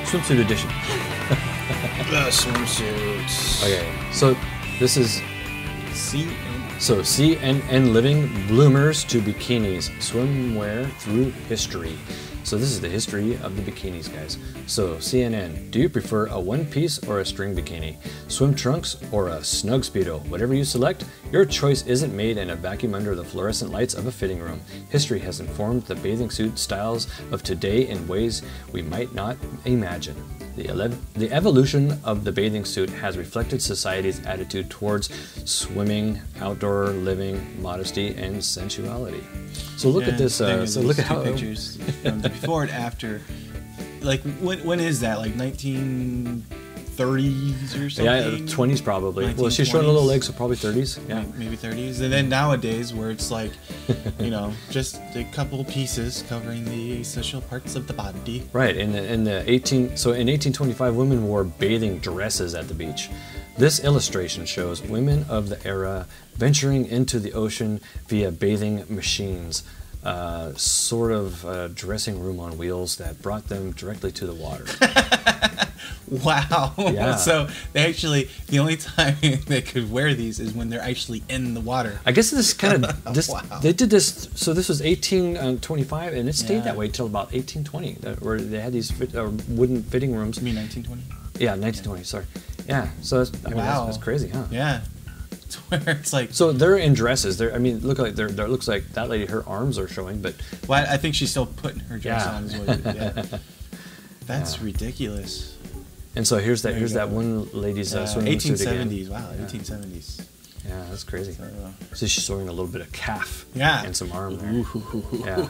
swimsuit edition. The swimsuits. Okay, so this is CNN. so CNN Living Bloomers to Bikinis, swimwear through history. So this is the history of the bikinis, guys. So CNN, do you prefer a one-piece or a string bikini? Swim trunks or a snug Speedo? Whatever you select, your choice isn't made in a vacuum under the fluorescent lights of a fitting room. History has informed the bathing suit styles of today in ways we might not imagine. The evolution of the bathing suit has reflected society's attitude towards swimming, outdoor living, modesty, and sensuality. So look at this. So look at how pictures from the before and after. Like when is that? Like 1930s or something? Yeah, 20s probably. Well, she's showing a little leg, so probably 30s. Yeah, maybe 30s. And then nowadays, where it's like, you know, just a couple pieces covering the essential parts of the body. Right. In 1825, women wore bathing dresses at the beach. This illustration shows women of the era venturing into the ocean via bathing machines, sort of a dressing room on wheels that brought them directly to the water. Wow. Yeah. So they actually, the only time they could wear these is when they're actually in the water. I guess this kind of this Wow. they did this. So this was 1825, and it stayed that way till about 1820, where they had these wooden fitting rooms. You mean 1920? Yeah, 1920. Sorry. Yeah. So that's, I mean, Wow. that's crazy, huh? Yeah. It's where it's like. So they're in dresses. They're. I mean, look like they're. Looks like that lady. Her arms are showing, but. Well, I think she's still putting her dress Yeah. on. Is what That's ridiculous. And so here's that one lady's swimming suit again. 1870s. Wow, 1870s. Yeah, that's crazy. So, So she's showing a little bit of calf. Yeah. And some arm there. Ooh. Yeah.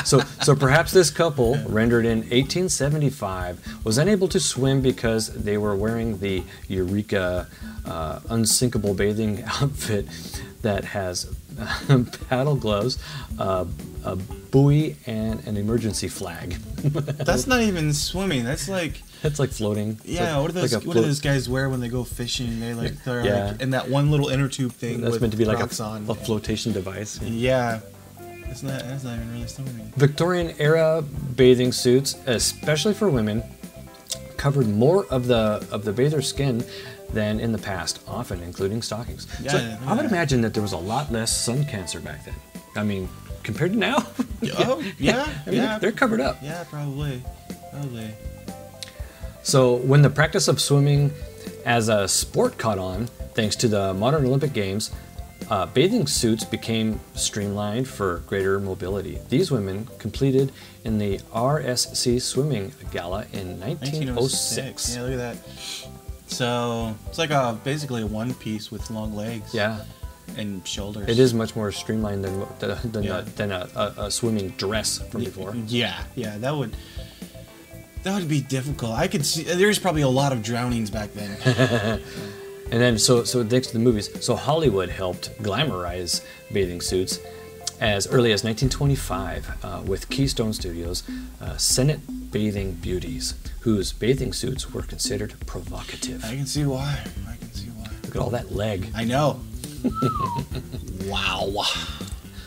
So perhaps this couple, rendered in 1875, was unable to swim because they were wearing the Eureka unsinkable bathing outfit that has paddle gloves, a buoy, and an emergency flag. That's not even swimming. That's like. It's like floating. Yeah, what do those guys wear when they go fishing? They're like in that one little inner tube thing. That's with meant to be like rocks on. a flotation device. Yeah, that's not even really swimming. Victorian era bathing suits, especially for women, covered more of the bather's skin than in the past, often including stockings. Yeah, So I would imagine that there was a lot less sun cancer back then. I mean, compared to now. Oh yeah, I mean, yeah. they're covered up. Yeah, probably. So when the practice of swimming as a sport caught on, thanks to the modern Olympic Games, bathing suits became streamlined for greater mobility. These women competed in the RSC Swimming Gala in 1906. Yeah, look at that. So it's like basically a one piece with long legs. Yeah, and shoulders. it is much more streamlined than a swimming dress from before. Yeah, that would be difficult. I could see there's probably a lot of drownings back then. And then, so thanks to the movies, so Hollywood helped glamorize bathing suits as early as 1925 with Keystone Studios' Senate Bathing Beauties, whose bathing suits were considered provocative. I can see why. Look at all that leg. I know. Wow.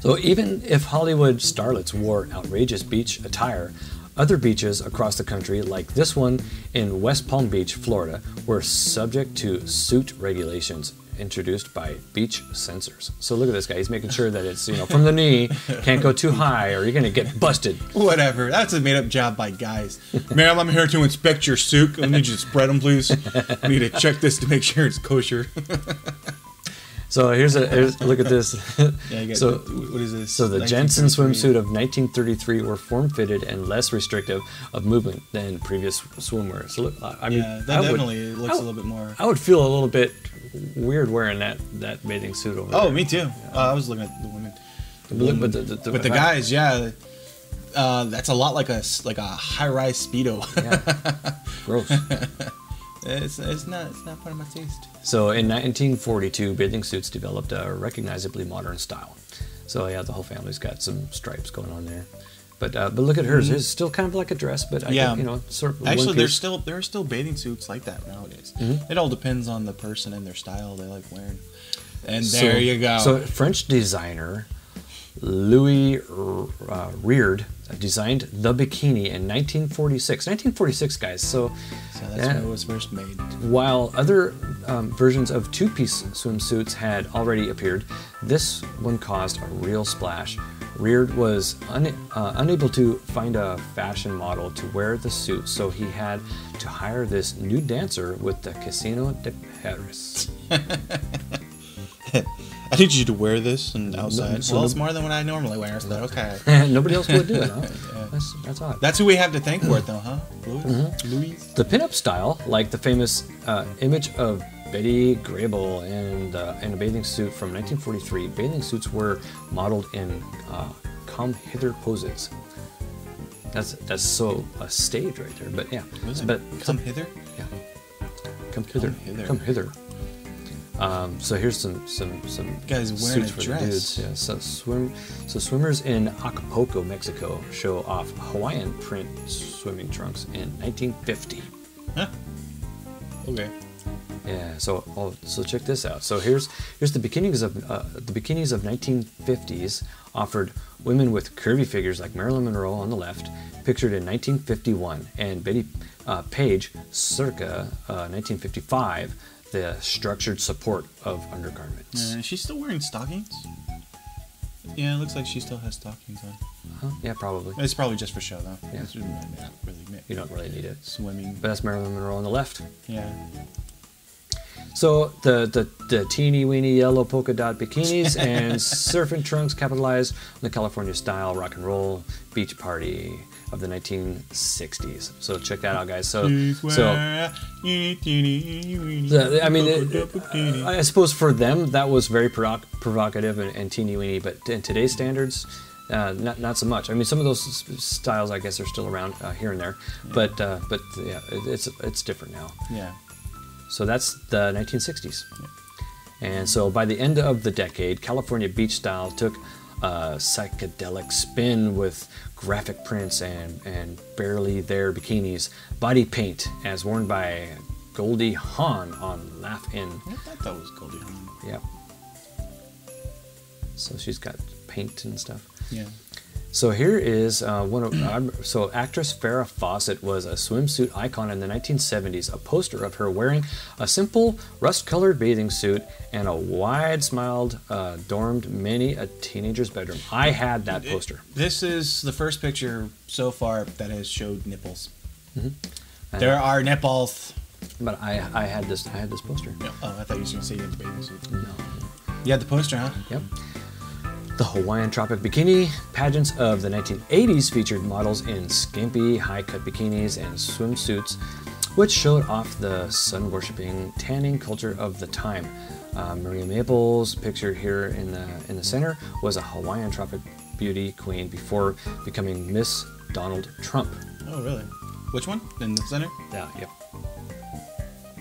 So even if Hollywood starlets wore outrageous beach attire, other beaches across the country, like this one in West Palm Beach, Florida, were subject to suit regulations introduced by beach censors. So look at this guy. He's making sure that it's, from the knee, can't go too high or you're going to get busted. Whatever. That's a made-up job by guys. Ma'am, I'm here to inspect your suit. I need you to spread them, please. I need to check this to make sure it's kosher. So here's look at this. Yeah, so what is this? So the Jensen swimsuit of 1933 were form-fitted and less restrictive of movement than previous swimwear. So look, I mean, that definitely looks a little bit more. I would feel a little bit weird wearing that bathing suit over there. Oh, me too. I was looking at the women. But the guys, yeah, that's a lot like a high-rise Speedo. Yeah. Gross. It's not part of my taste. So in 1942, bathing suits developed a recognizably modern style. So yeah, the whole family's got some stripes going on there. But look at hers. It's still kind of like a dress, but I think, sort of actually there are still bathing suits like that nowadays. It all depends on the person and their style they like wearing. And there you go. So French designer Louis Reard designed the bikini in 1946. 1946, guys. So that's when it was first made. While other versions of two-piece swimsuits had already appeared, this one caused a real splash. Reard was unable to find a fashion model to wear the suit, so he had to hire this nude dancer with the Casino de Paris. I need you to wear this and outside. Well, it's more than what I normally wear, so okay. Nobody else would do it, huh? Yeah. That's odd. That's who we have to thank for it, though, huh? Louis? The pinup style, like the famous image of Betty Grable and in a bathing suit from 1943, bathing suits were modeled in come hither poses. That's so a stage right there, but yeah. But come hither? Yeah. Come hither. Come hither. So here's some guys wearing suits a for dress. The dudes. Yeah, so swimmers in Acapulco, Mexico, show off Hawaiian print swimming trunks in 1950. Huh? Okay. Yeah. So check this out. So here's the bikinis of 1950s offered women with curvy figures like Marilyn Monroe on the left, pictured in 1951, and Betty Page, circa 1955. The structured support of undergarments. Is she still wearing stockings? Yeah, it looks like she still has stockings on. Yeah, probably. It's probably just for show, though. Yeah. You don't really need it. Swimming. But that's Marilyn Monroe on the left. Yeah. So the teeny weeny yellow polka dot bikinis and surfing trunks capitalized on the California style rock and roll beach party of the 1960s. So check that out, guys. I mean, I suppose for them that was very provocative and teeny weeny, but in today's standards, not so much. I mean, some of those styles, I guess, are still around here and there, yeah. but yeah, it's different now. Yeah. So that's the 1960s. Yeah. And so by the end of the decade, California beach style took a psychedelic spin with graphic prints and barely there bikinis, body paint as worn by Goldie Hawn on Laugh In. I thought that was Goldie Hawn. Yeah. So she's got paint and stuff. Yeah. So here is so actress Farrah Fawcett was a swimsuit icon in the 1970s. A poster of her wearing a simple rust-colored bathing suit and a wide smiled dormed many a teenager's bedroom. I had that poster. This is the first picture so far that has showed nipples. Mm-hmm. There are nipples. But I had this poster. Yeah. Oh, I thought you were going to say you had the bathing suit. No. You had the poster, huh? Yep. The Hawaiian tropic bikini pageants of the 1980s featured models in skimpy, high-cut bikinis and swimsuits, which showed off the sun-worshipping tanning culture of the time. Maria Maples, pictured here in the center, was a Hawaiian tropic beauty queen before becoming Miss Donald Trump. Oh, really? Which one? In the center? Yeah. Yep.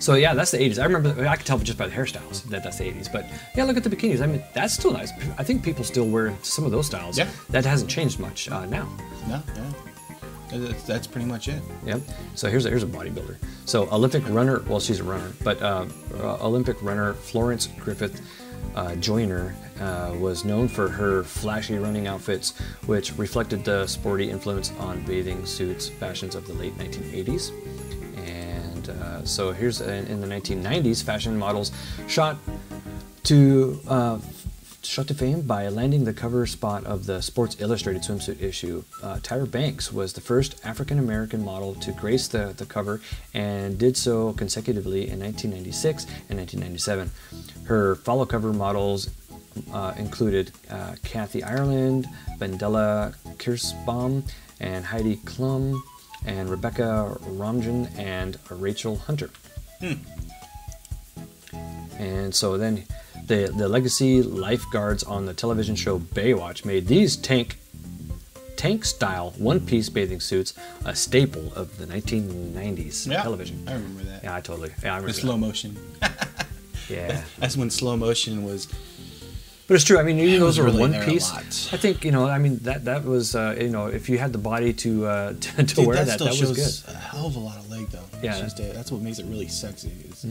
So yeah, that's the 80s. I remember, I could tell just by the hairstyles that that's the 80s. But yeah, look at the bikinis. I mean, that's still nice. I think people still wear some of those styles. Yeah. That hasn't changed much now. No, yeah. That's pretty much it. Yep. So here's a bodybuilder. So Olympic runner, well, she's a runner, but Olympic runner Florence Griffith Joyner was known for her flashy running outfits, which reflected the sporty influence on bathing suits fashions of the late 1980s. So here's in the 1990s, fashion models shot to fame by landing the cover spot of the Sports Illustrated swimsuit issue. Tyra Banks was the first African-American model to grace the cover and did so consecutively in 1996 and 1997. Her follow cover models included Kathy Ireland, Bendela Kirschbaum, and Heidi Klum, and Rebecca Romijn and Rachel Hunter. And so then the legacy lifeguards on the television show Baywatch made these tank style one-piece bathing suits a staple of the 1990s television. I remember that. Yeah, I remember the slow motion. Yeah. That's when slow motion was. But it's true. I mean, even those were really one piece. I think I mean that was if you had the body to wear that was good. A hell of a lot of leg though. Yeah, that's what makes it really sexy. Is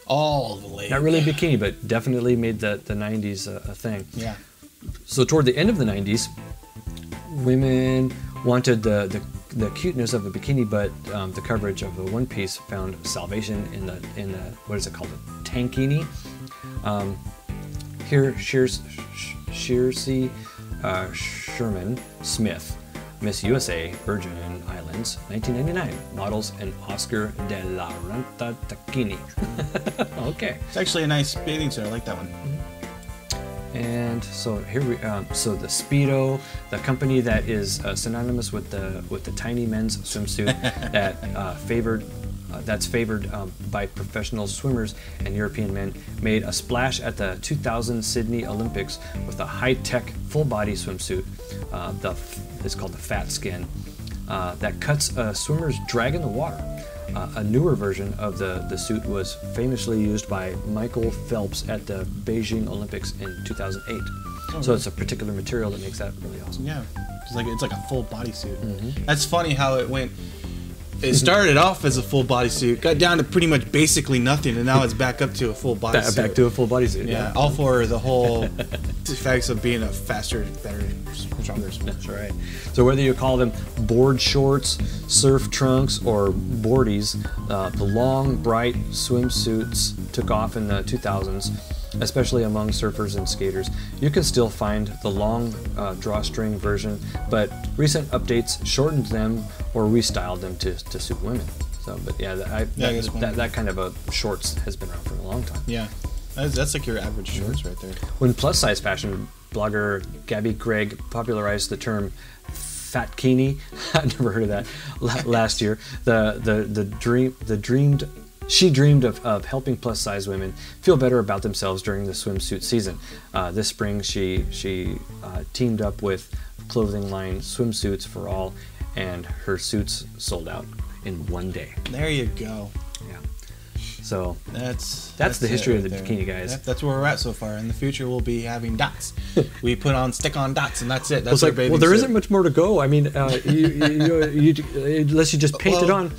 all the leg. Not really bikini, but definitely made the 90s a thing. Yeah. So toward the end of the 90s, women wanted the cuteness of a bikini, but the coverage of a one piece found salvation in the what is it called, a tankini. Here, Shearsey Sherman Smith, Miss USA Virgin Islands, 1999, models an Oscar de la Renta Taquini. Okay. It's actually a nice bathing suit. I like that one. And so here we, so the Speedo, the company that is synonymous with the tiny men's swimsuit that's favored by professional swimmers and European men, made a splash at the 2000 Sydney Olympics with a high-tech full-body swimsuit. It's called the Fat Skin, that cuts a swimmer's drag in the water. A newer version of the suit was famously used by Michael Phelps at the Beijing Olympics in 2008. Oh, so it's a particular material that makes that really awesome. Yeah, it's like a full bodysuit. Mm-hmm. That's funny how it went. It started off as a full bodysuit, got down to pretty much basically nothing, and now it's back up to a full bodysuit. Back to a full bodysuit. Yeah, all for the whole effects of being a faster, better, stronger swimmer. That's right. So whether you call them board shorts, surf trunks, or boardies, the long, bright swimsuits took off in the 2000s, especially among surfers and skaters. You can still find the long drawstring version, but recent updates shortened them or restyled them to suit women. So, but yeah, that kind of a shorts has been around for a long time. Yeah, that's like your average shorts right there. When plus-size fashion blogger Gabby Gregg popularized the term fatkini, I'd never heard of that, last year, she dreamed of helping plus-size women feel better about themselves during the swimsuit season. This spring, she teamed up with clothing line Swimsuits for All, and her suits sold out in one day. There you go. Yeah. So that's the history of the bikini, guys. Yep, that's where we're at so far. In the future, we'll be having dots. We stick-on dots, and that's it. That's our bathing suit. There isn't much more to go. I mean, unless you just paint it on.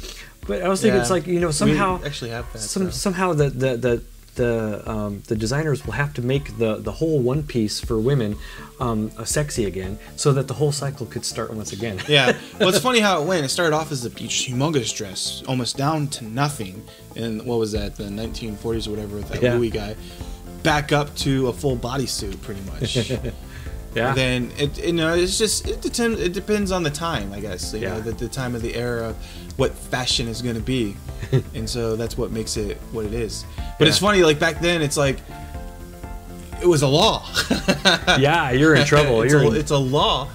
But I was thinking, it's like, somehow we actually have that, somehow the designers will have to make the whole one piece for women sexy again, so that the whole cycle could start once again. Yeah. Well, it's funny how it went. It started off as a humongous dress, almost down to nothing, in what was that, the 1940s or whatever, with that Louis guy, back up to a full bodysuit, pretty much. Yeah. And then it depends on the time, I guess. You know, the time of the era, what fashion is going to be, and so that's what makes it what it is. But it's funny, like back then, it's like it was a law. Yeah, you're in trouble. It's a law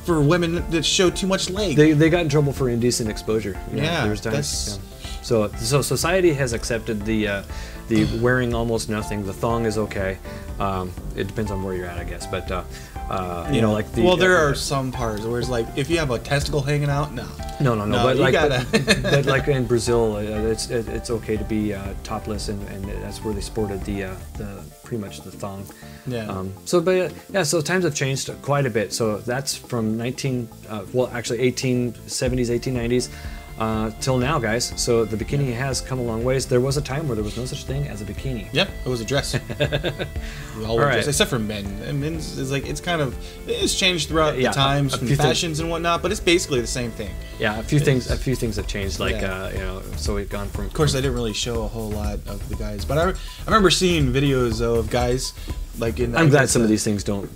for women that show too much leg. They got in trouble for indecent exposure. Yeah, there's times. So society has accepted the wearing almost nothing. The thong is okay. It depends on where you're at, I guess. But like the there are some parts where it's like if you have a testicle hanging out, no. But you like, gotta. but like in Brazil, it's okay to be topless, and that's where they sported the pretty much the thong. Yeah. So times have changed quite a bit. So that's from 1870s, 1890s. Till now, guys. So the bikini has come a long ways. There was a time where there was no such thing as a bikini. Yep, it was a dress. We all wear dress, except for men. And men's is like it's changed throughout the times and fashions and whatnot, but it's basically the same thing. Yeah, a few things have changed. Like so we've gone from. Of course, I didn't really show a whole lot of the guys, but I remember seeing videos of guys. I'm glad some of these things aren't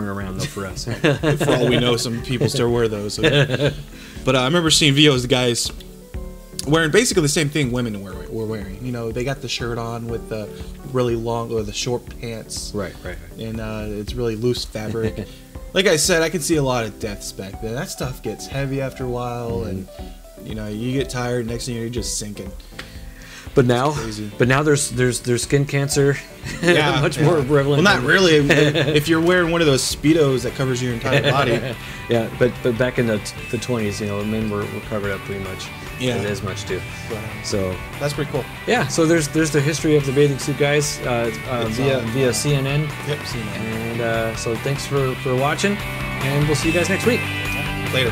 around though for us. For all we know, some people still wear those. So. But I remember seeing videos of the guys wearing basically the same thing women were wearing. You know, they got the shirt on with the really long or the short pants. Right. And it's really loose fabric. Like I said, I can see a lot of deaths back then. That stuff gets heavy after a while, and you get tired. Next thing you're just sinking. But now there's skin cancer, much more prevalent. Well, not really. If you're wearing one of those Speedos that covers your entire body. Yeah, but back in the 20s, men were covered up pretty much. Yeah, as much too. So that's pretty cool. Yeah, so there's the history of the bathing suit, guys, via CNN. Yep, CNN. And so thanks for watching, and we'll see you guys next week. Yeah. Later.